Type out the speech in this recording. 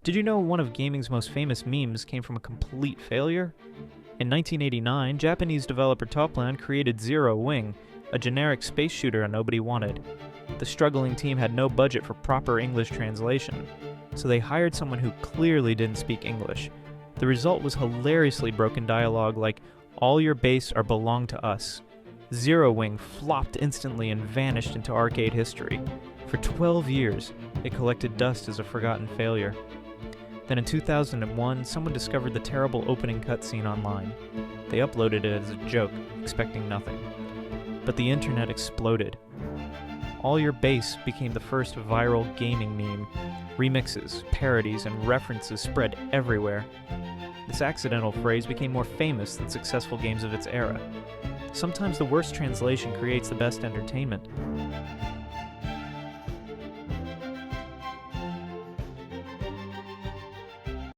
Did you know one of gaming's most famous memes came from a complete failure? In 1989, Japanese developer Toplan created Zero Wing, a generic space shooter nobody wanted. The struggling team had no budget for proper English translation, so they hired someone who clearly didn't speak English. The result was hilariously broken dialogue like, "All your base are belong to us." Zero Wing flopped instantly and vanished into arcade history. For 12 years, it collected dust as a forgotten failure. Then in 2001, someone discovered the terrible opening cutscene online. They uploaded it as a joke, expecting nothing. But the internet exploded. All Your Base became the first viral gaming meme. Remixes, parodies, and references spread everywhere. This accidental phrase became more famous than successful games of its era. Sometimes the worst translation creates the best entertainment.